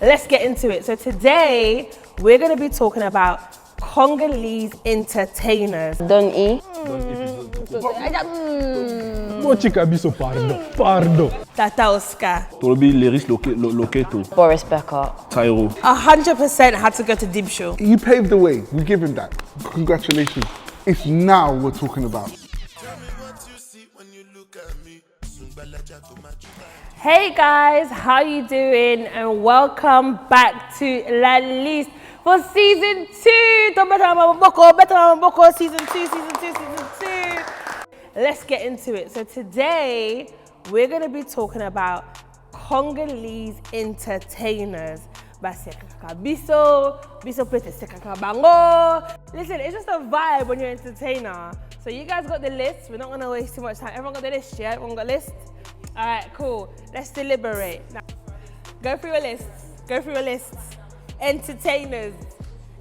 let's get into it. So today, we're going to be talking about Congolese entertainers. S2E2. Pardon. Tata Oscar. Tolobi Lyris Loketo. Boris Becker. Tyro. 100% had to go to Deep Show. He paved the way. We give him that. Congratulations. It's now we're talking about. Hey guys, how you doing? And welcome back to Liste for season 2. Better season 2. Let's get into it. So today, we're gonna be talking about Congolese entertainers. Listen, it's just a vibe when you're an entertainer. So you guys got the list. We're not gonna waste too much time. Everyone got the list, yeah? Everyone got a list? All right, cool. Let's deliberate. Now, go through your lists. Entertainers.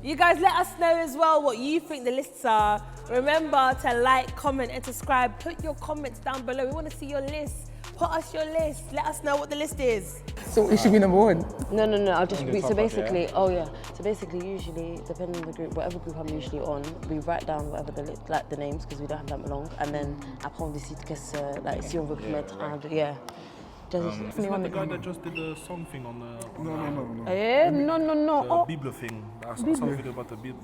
You guys let us know as well what you think the lists are. Remember to like, comment, and subscribe. Put your comments down below. We want to see your list. Put us your list. Let us know what the list is. So it should be number 1. No. I'll just read. So basically, usually, depending on the group, whatever group I'm usually on, we write down whatever the names because we don't have that long, and then après on décide si on veut mettre un, deux, yeah. Isn't that the guy that just did the song thing on the... No. The Bible thing. That's something about the Bible.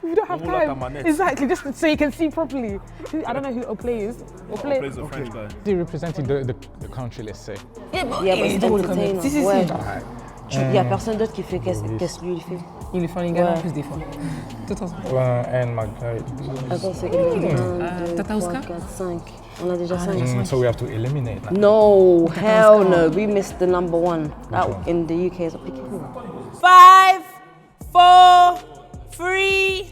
We don't have time. Exactly, just so you can see properly. I don't know who Oplay is. Oplay is a French guy. They're representing the country, let's say. Yeah, mais c'est entertainer. Si. Il y a personne d'autre qui fait qu'est-ce que lui il fait. Il est fait en plus des fois. Tout ensemble. And Margaret. Attends, c'est 1, 2, 3, 4, 5. On a déjà 5. So we have to eliminate that. No, hell no. We missed the number 1. That in the UK is a picky. 5, 4, 3,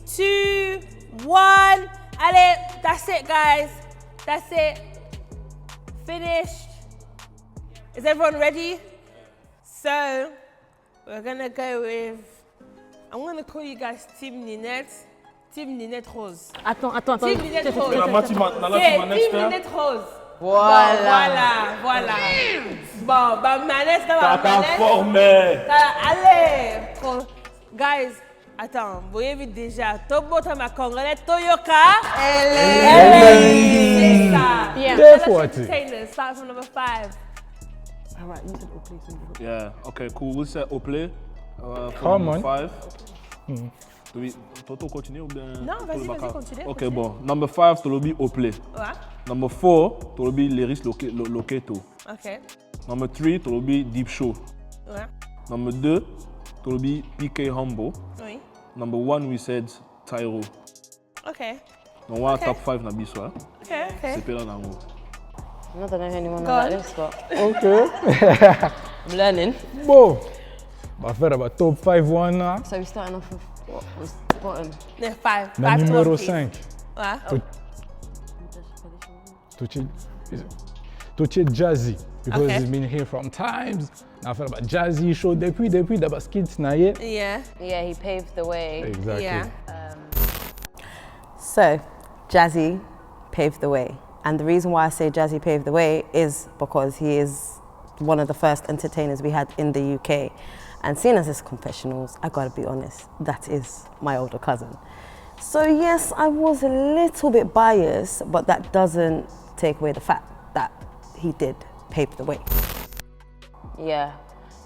2, 1. Allez, that's it, guys. That's it. Finished. Is everyone ready? So, we're gonna go with, I'm gonna call you guys Team Ninette Rose. Attends. Team Ninette Rose. Team Ninette Rose. Voilà. Bon, Manette, T'as formé. Allez, guys, attends, vous voyez vite déjà, Tobo Tama Congolais, Toyoka, c'est ça. Yeah. Start from number 5. All right, you said Oplay. Yeah, okay, cool. We'll say Oplay. Come on. 5. Toto continue ou bien? Non, vas-y, continue. Ok, bon. Number 5, Tolobi Oplay. Ouais. Number 4, Tolobi Lyris Loketo. Ok. Number 3, Tolobi Deep Show. Ouais. Number 2, Tolobi PK Humble. Oui. Number 1, we said Tyro. Ok. Donc, on a top 5 na biso. Ok. C'est pas là dans le I don't know anyone on that list, but Okay. I'm learning. Bon. On va faire about top 5 one now. So we're starting off with what was the bottom? No, 5. Na numéro 5. Ouais. Touché Jazzy. Because Okay. he's been here from times. On va faire about Jazzy show depuis d'abord skits na ye. Yeah. Yeah, he paved the way. Exactly. Yeah. So, Jazzy paved the way. And the reason why I say Jazzy paved the way is because he is one of the first entertainers we had in the UK. And seeing as it's Confessionals, I gotta be honest, that is my older cousin. So yes, I was a little bit biased, but that doesn't take away the fact that he did pave the way. Yeah.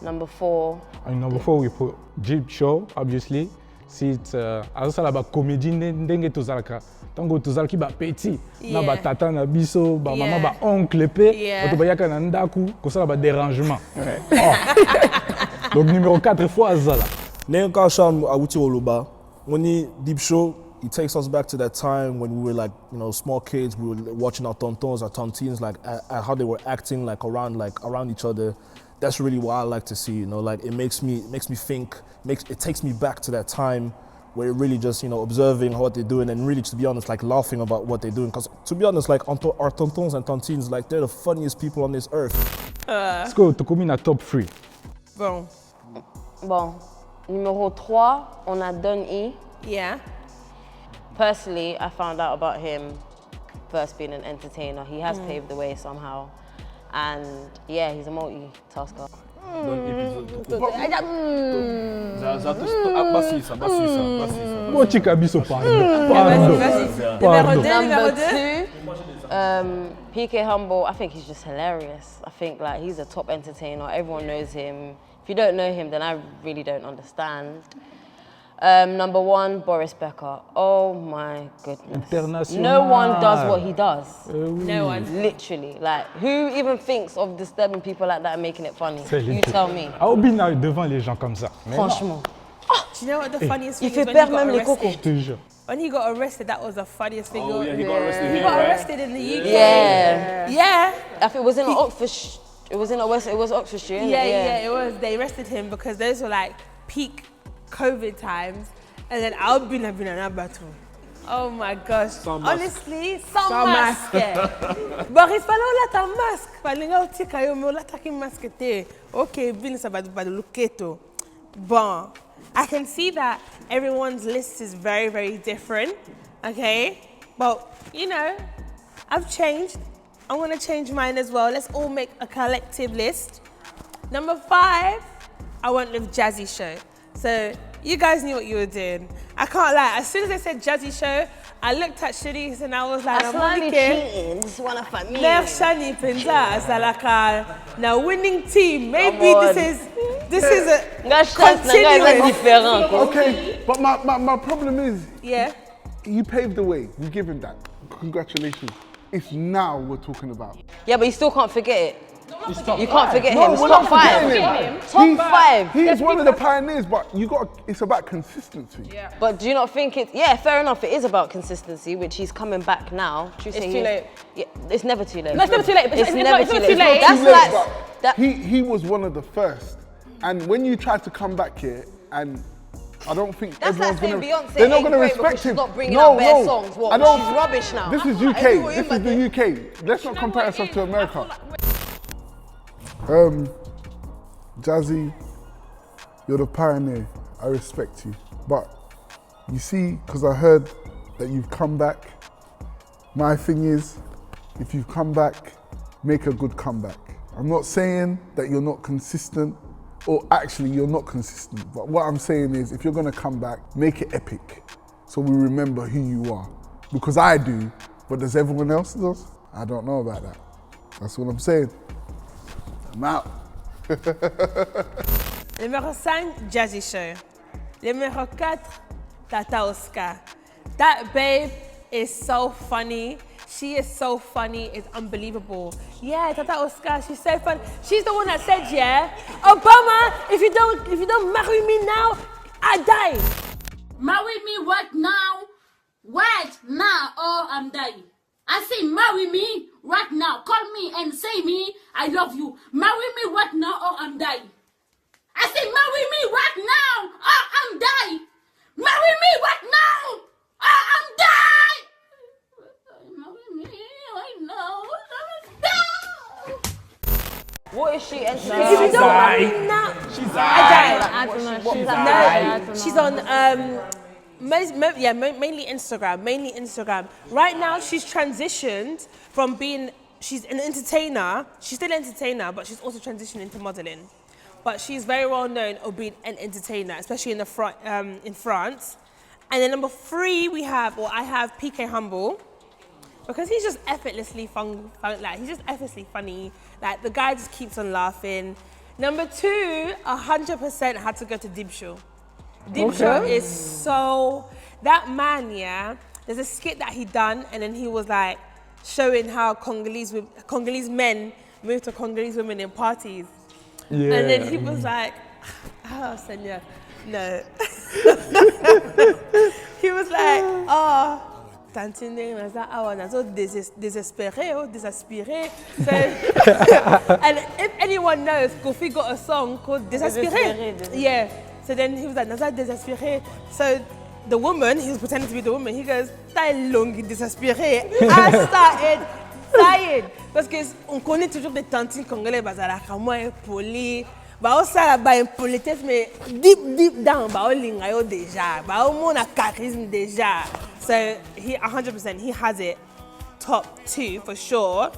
Number 4. And number 4 we put Jeep Show, obviously. C'est azosala ba comédie ndenge tozalaka. Tango tozalaki ba petit, na ba tata na biso, ba maman ba oncle pe, bato bayaka na ndaku kosala ba dérangement. Donc numéro 4 fois azala. Nenga Shan Awuti Oluba. When he Deep Show, it takes us back to that time when we were like, small kids. We were watching our tontons, our tontines, like at how they were acting, like around each other. That's really what I like to see. Like it makes me think. It takes me back to that time where you're really just observing what they're doing and really, to be honest, like laughing about what they're doing. Because to be honest, like our tontons and tontines, like they're the funniest people on this earth. Let's go to come in a top 3. Bon. Numéro 3, on a S2E2. Yeah. Personally, I found out about him first being an entertainer. He has paved the way somehow. And yeah, he's a multitasker. Number 2, PK Humble. I think he's just hilarious. I think like he's a top entertainer. Everyone knows him. If you don't know him, then I really don't understand. Number 1, Boris Becker. Oh my goodness. No one does what he does. No one. Literally. Like, who even thinks of disturbing people like that and making it funny? You tell me. Aubin devant les gens comme ça. Franchement. Do you know what the funniest thing is Il when fait he peur got même les cocos. arrested? When he got arrested, that was the funniest thing. Oh yeah, he got arrested He here, got right? arrested in the UK. Yeah. Yeah. I think it was in Oxford. It was in it was Oxfordshire. Yeah, it was. They arrested him because those were like peak COVID times, and then Albin had been in that battle. Oh my gosh. Honestly, sans masque. Boris, fallait on l'a ta masque. Fallait on t'y caillou, mais on l'a ta qui masque t'es. Okay, bin ça va de luketo. Bon, I can see that everyone's list is very, very different. Okay, but you know, I've changed. I'm gonna change mine as well. Let's all make a collective list. Number 5, I went with Jazzy Show. So you guys knew what you were doing. I can't lie. As soon as I said Jazzy Show, I looked at Shanice and I was like, I'm only cheating. This is one of my Shani Pinza, Salaka. Now winning team. Maybe this is a continuing. Okay, but my problem is, yeah, you paved the way. You give him that. Congratulations. It's now we're talking about. Yeah, but you still can't forget it. You can't forget No, him. we're Top not 5. forgetting him. Top 5. He's one of the pioneers, but it's about consistency. Yeah. But do you not think it's, yeah, fair enough, it is about consistency, which he's coming back now. It's too late. Yeah, it's never too late. No, it's never too late. It's never too late. late. That's Too late, like, but he was one of the first. And when you try to come back here, and I don't think that's everyone's like gonna, saying Beyonce they're not ain't gonna great respect because him. she's not bringing out bare songs. What? I don't, She's rubbish now. This is UK. This is the UK. Let's not compare ourselves to America. Jazzy, you're the pioneer. I respect you. But you see, because I heard that you've come back, my thing is, if you've come back, make a good comeback. I'm not saying that you're not consistent, or actually you're not consistent, but what I'm saying is if you're gonna come back, make it epic, so we remember who you are. Because I do, but does everyone else does? I don't know about that. That's what I'm saying. I'm out. Numéro 5, Jazzy Show. Numéro 4, Tata Oscar. That babe is so funny. She is so funny, it's unbelievable. Yeah, Tata Oscar, she's so funny. She's the one that said, yeah, Obama, if you don't marry me now, I die. Marry me right now, or I'm dying. I say marry me right now. Call me and say me, I love you. Marry me right now or I'm dying. I say marry me right now or I'm dying. Marry me right now or I'm dying. Marry me right now or I'm dying. What is she? If you don't marry me now, I die. She's on mainly Instagram. Right now, she's transitioned from being, she's an entertainer. She's still an entertainer, but she's also transitioned into modeling. But she's very well known of being an entertainer, especially in France. And then number 3, I have PK Humble, because he's just effortlessly fun, like he's just effortlessly funny. Like the guy just keeps on laughing. Number 2, 100% had to go to Dibsho. Dibsho is so, that man, yeah, there's a skit that he done and then he was like showing how Congolese men move to Congolese women in parties. Yeah. And then he was like, oh, Seigneur, no. He was like, oh, tantine, so désespéré. So, and if anyone knows, Kofi got a song called Désespéré. Yeah. So then he was like, Naza désespéré. So the woman, he was pretending to be the woman, he goes, t'es longue désespéré. I started dying. Parce qu'on connaît toujours des tantines congolais, bazalaka moins poli. Ba o sala ba impolitesse, mais deep down, ba o linga yo déjà. Ba o mon a charisme déjà. So he 100%, he has it top 2 for sure.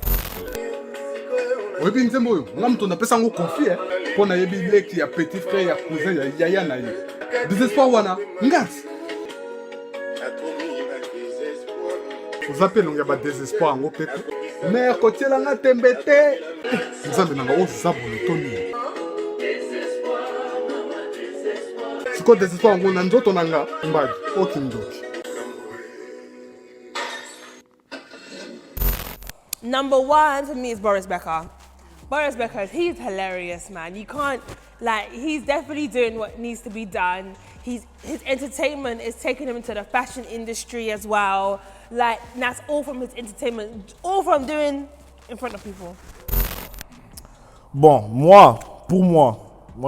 oyebi nzembo oyo nga moto napesa yango confie mpo nayebi leki ya petit frère ya cousin ya yaya na ye désespoir wana ngati oza mpe elongo ya badésespoir yango mpe mer kotielanga tembe te nzambe nanga oza bolotoni sikoyo désespoir yango na nzoto nanga mbadi okindoki. Number one for me is Boris Becker. Boris Becker, he's hilarious, man. You can't, like, he's definitely doing what needs to be done. His entertainment is taking him into the fashion industry as well. Like, that's all from his entertainment, all from doing in front of people. Bon, pour moi,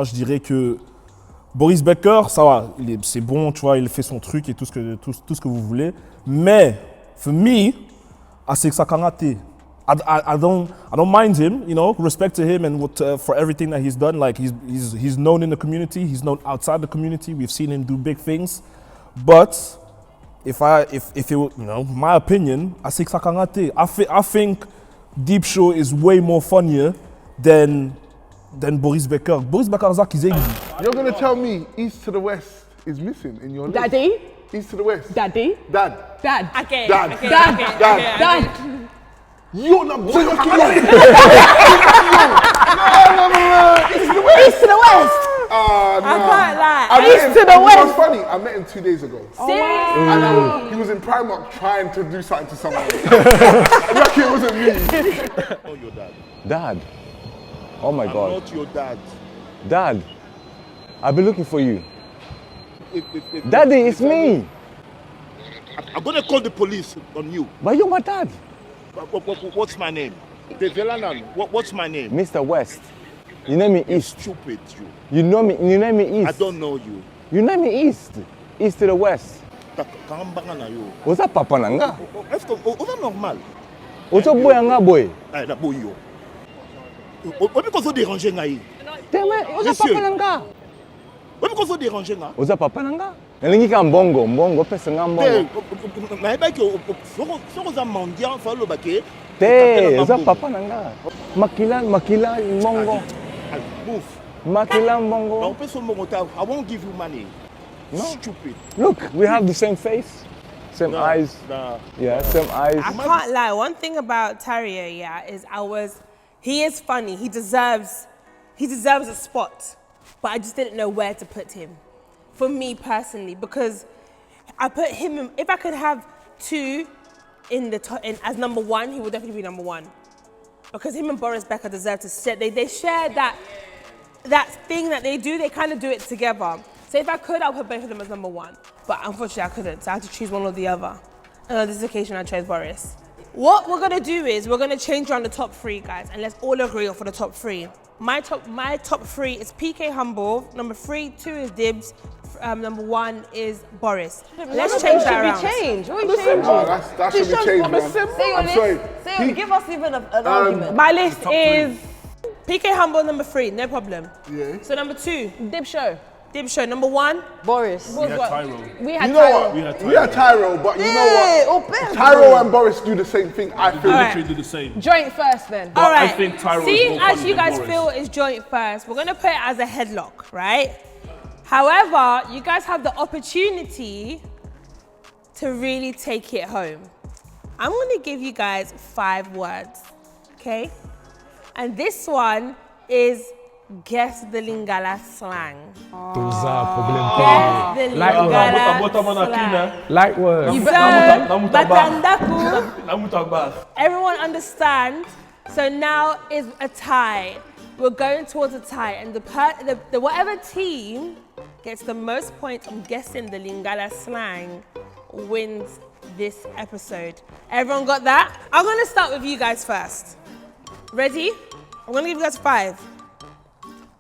je dirais que Boris Becker, ça va, c'est bon, tu vois, il fait son truc et tout ce que vous voulez. Mais, for me, c'est que ça a raté. I don't mind him, you know, respect to him and for everything that he's done. Like he's known in the community, he's known outside the community. We've seen him do big things. But if it, you know, my opinion, I say Sakangate. I think Deep Show is way more funnier than Boris Becker. Boris Becker is Kizéngi. You're gonna tell me East to the West is missing in your list? Daddy? East to the West. Daddy? Dad. Dad. Okay. Dad. Okay. Dad. Okay. Dad. Dad. You're not boy. No. East to the West. No. I can't lie. East to the West. It was funny. I met him 2 days ago. Seriously? And he was in Primark trying to do something to someone. Lucky it wasn't me. Oh, your dad. Dad. Oh my God. I'm not your dad. Dad. I've been looking for you. Daddy, it's me. I'm gonna call the police on you. But you're my dad. What's my name? What's my name? Mr. West. You name me East. Stupid, you. You name me East. I don't know you. You name me East. East to the West. Oza papa nanga. Est-ce que oza normal? Ozo boy nga boy. Ah, la boy yo. Obi ko so déranger ngai. Teme, oza papa nanga. Obi ko so déranger nga. Oza papa nanga. Nalingi ka mbongo pesa nga mbongo. Na eba ki soko za mendiant fa lo bake. Te, oza papa nanga. Makila mbongo. Move. Makila mbongo. Na opeso mbongo ta, I won't give you money. No. Stupid. Look, we have the same face, same eyes. Nah. Yeah, same eyes. I can't lie. One thing about Tarrier, yeah, is he is funny. He deserves a spot, but I just didn't know where to put him. For me personally, because I put him in, if I could have two in the top, as number one, he would definitely be number one. Because him and Boris Becker deserve to share. They share that thing that they do. They kind of do it together. So if I could, I'll put both of them as number one. But unfortunately, I couldn't. So I had to choose one or the other. And on this occasion, I chose Boris. What we're gonna do is we're gonna change around the top three, guys, and let's all agree for the top three. My top three is PK Humble. Number 3, 2 is Dibs. Number 1 is Boris. Let's change that around. What are you changing? That should be changed, man. Say your I'm sorry. Say, give us even an argument. My list is PK Humble number 3, no problem. Yeah. So number 2, Dib Show. Dib Show. Number 1, Boris. We had Tyro. We had You know Tyro. what? We had Tyro, but you know what? Tyro and Boris do the same thing. I feel Literally do the same. Joint first then. all right. I think Tyro is Seeing more as funny you than guys Boris. feel is joint first, we're gonna put it as a headlock, right? However, you guys have the opportunity to really take it home. I'm gonna give you guys 5 words, okay? And this one is guess the Lingala slang. Toza problem. Guess the Lingala slang. Like what? So, Batandaku, everyone understand? So now is a tie. We're going towards a tie, and the whatever team gets the most points on guessing the Lingala slang wins this episode. Everyone got that? I'm gonna start with you guys first. Ready? I'm gonna give you guys 5.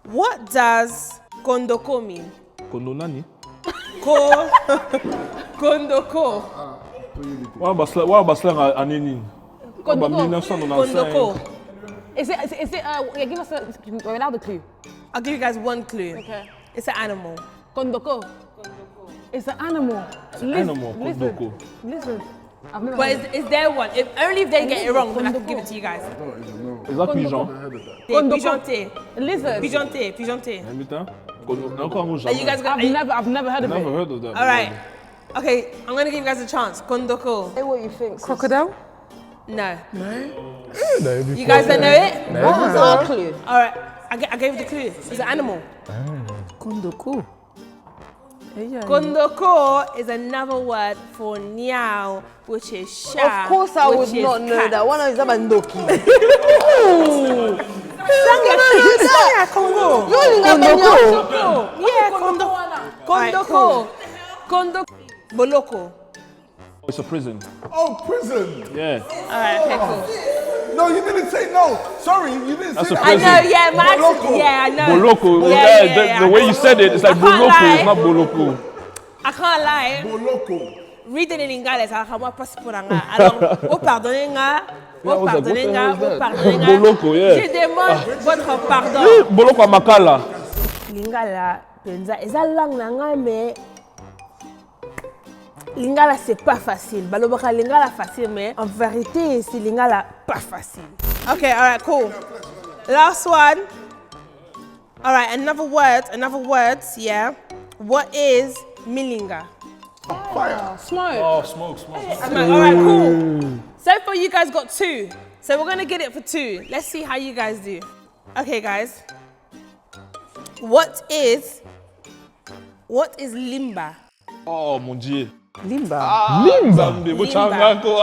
What does kondoko mean? Kondo nani? Kondoko. What about slang anini? Kondoko. Is it, yeah, give us we're allowed the clue. I'll give you guys 1 clue. Okay. It's an animal. Kondoko. It's an animal. Animal, Lizard. kondoko. Lizard. But it's their one. Only if they get it wrong, then I can give it to you guys. Is that pigeon? Pigeonté. Lizard. Pigeonté. Are you guys I've never heard of it. Never heard of that. All right. Okay, I'm gonna give you guys a chance. Kondoko. Say what you think. Crocodile? No. No, You guys don't know it? What was our clue? All right. I gave you the clue. It's an animal. Kondoko. Kondoko is another word for meow, which is sha. Of course I which would is not know cat. that. One is Abandoki. Congo. Yeah, Kondoko. Kondoko. Boloko. It's a prison. Oh, prison. Yeah. All right, okay, cool. No, you didn't say no. Sorry, you didn't That's say a that. I know, yeah, my accent, yeah, I know. Boloko. Yeah, The way you said it, it's like I can't Boloko. lie. It's not Boloko. I can't lie. Boloko. Reading in English, I can't pass pour nga. Alors, oh pardonnez nga, oh pardonnez nga, oh pardonnez nga. Boloko, yeah. Je demande votre pardon. Boloko à Makala. Lingala, penza, eza langue na nga mais Lingala c'est pas facile. Balobaka Lingala facile mais en vérité c'est Lingala pas facile. Okay, all right, cool. Last one. All right, another word, yeah. What is milinga? Fire. Smoke. Oh, smoke. All right, cool. So far you guys got 2. So we're gonna get it for 2. Let's see how you guys do. Okay, guys. What is limba? Oh, mon Dieu. Limba. Zambi, Buchangako.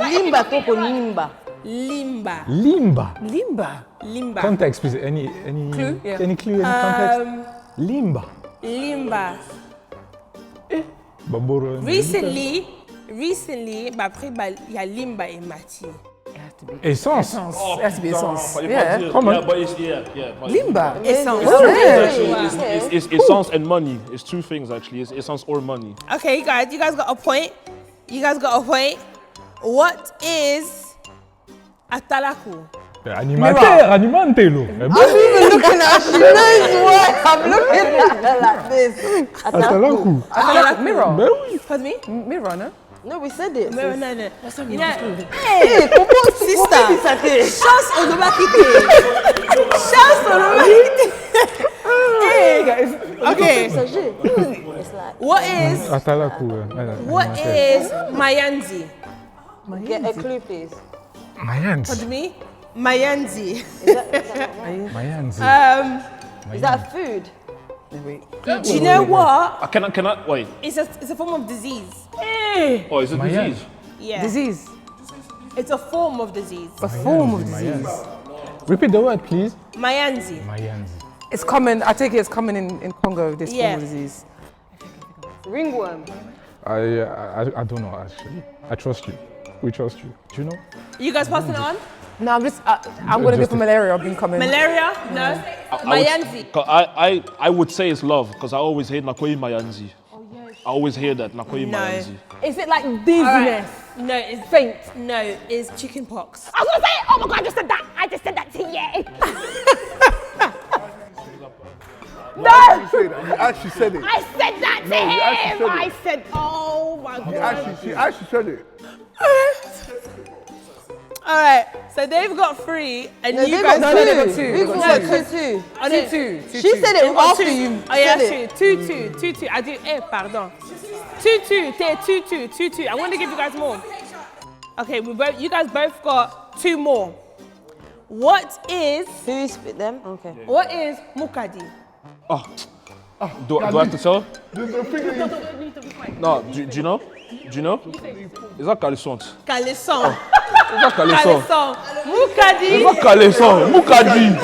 Limba toko limba. Limba. Limba. Limba. Limba. Context, please. Any Clue? Yeah. Any clue? Any context? Limba. Limba. Bamboro. Recently, bah après, il y a limba et mati. Essence. It has to be essence. Yeah. Yeah. Come on. Yeah, but it's, yeah. Limba. Essence. It's essence and money. It's 2 things actually. It's essence or money. Okay, you guys got a point. What is atalaku? Animantelo. I'm even looking at she knows what. I'm looking at her like this. Atalaku. Atalaku. Mirror. Pardon me? Mirror, no? No, we said it. No. You know, Hey, sister. Chance on the back Hey, guys. Okay. It's like, What is Mayanzi? get a clue, please. Mayanzi. Pardon me? Mayanzi. Mayanzi. Is that food? Do you know what? Can I wait? It's a form of disease. Oh, is it disease? Yeah. Disease. It's a form of disease. A form of disease. Repeat the word, please. Mayanzi. Mayanzi. It's common. I take it it's common in Congo. This Yeah. form of disease. Ringworm. I don't know actually. I trust you. We trust you. Do you know? You guys passing it on? No, I'm gonna go for malaria. I've been coming. Malaria? No. Mayanzi. I would say it's love because I always hear Nakoi Mayanzi. I always hear that Nakoi No. Mayanzi. Is it like dizziness? No, it's Faint. No, it's chicken pox. I was gonna say, oh my god, I just said that. I just said that to you. You actually said it. I said that to No, you actually him. said I it. said, oh my god. She actually said it. All right, so they've got 3, and No, you they guys got they got two. We They got got two. two. Oh, no. Two. She said it They've got after 2. you Oh yeah, said it. 2. I do. Pardon. 2. I'm gonna give you guys more. Okay, you guys both got 2 more. What is Who spit them? Okay. what is mukadi? Do I have to tell? No, do you know? Do you know? Is that Calisson? Calisson. Is that Calisson? Calisson. Mukadi. Is that Calisson? Mukadi.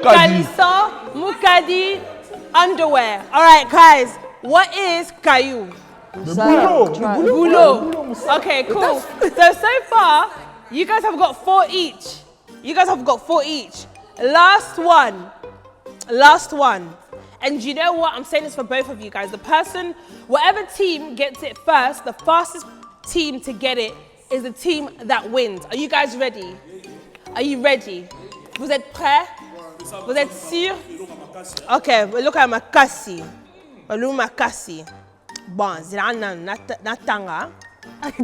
Calisson. Mukadi. Underwear. All right, guys. What is caillou? Boulot. Okay, cool. So far, you guys have got 4 each. Last one. And you know what? I'm saying this for both of you guys. Whatever team gets it first, the fastest team to get it is the team that wins. Are you guys ready? Are you ready? Vous êtes prêts? Vous êtes sûrs? Okay, look at Makasi. Oluma Kasi. Bon, Zirana Natanga.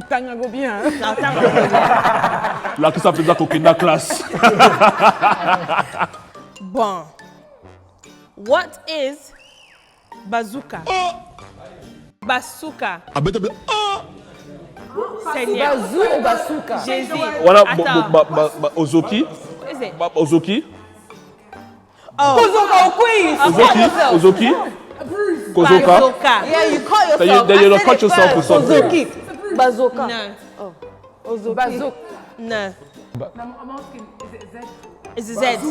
Tanga go bien. Là, que ça faisait coquine la classe. Bon. What is bazooka? Bazooka. Seigneur. Bazou ou bazooka? Jésus. Voilà, Ozoki. What is it? Ozoki. Oh. Ozoki. Kozoka. Bazooka. Yeah, you caught yourself. Then you don't cut yourself with something. Ozoki. Bazooka. No. Oh. Ozoki. Bazooka. No. I'm asking, It's is it Z? a Z.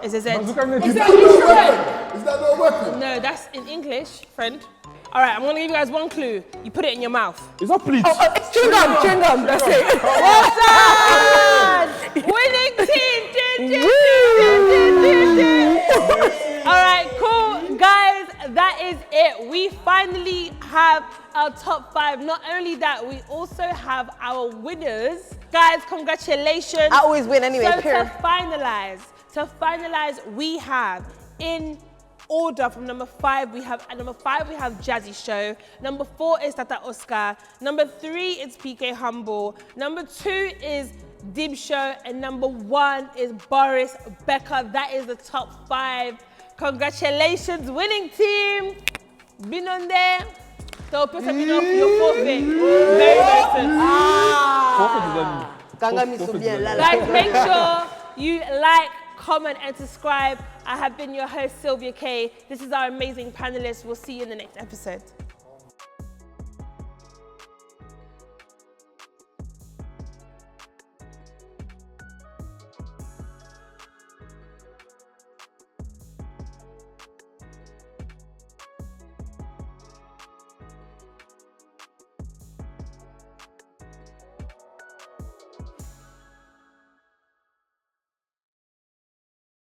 It's a Z. Is that no weapon? No, that's in English, friend. All right, I'm gonna give you guys one clue. You put it in your mouth. It's not pleats. Chewing gum, that's it. Well done! Winning team! All right, cool. Guys, that is it. We finally have our top 5. Not only that, we also have our winners. Guys, congratulations. I always win anyway, So period. to finalize, we have in order from number 5, we have Jazzy Show. Number 4 is Tata Oscar. Number 3 is PK Humble. Number 2 is Dib Show. And number 1 is Boris Becker. That is the top 5. Congratulations, winning team. Been on there. So put something off your forfeit. Very, very soon. Guys, make sure you like, comment, and subscribe. I have been your host, Sylvia K. This is our amazing panelists. We'll see you in the next episode.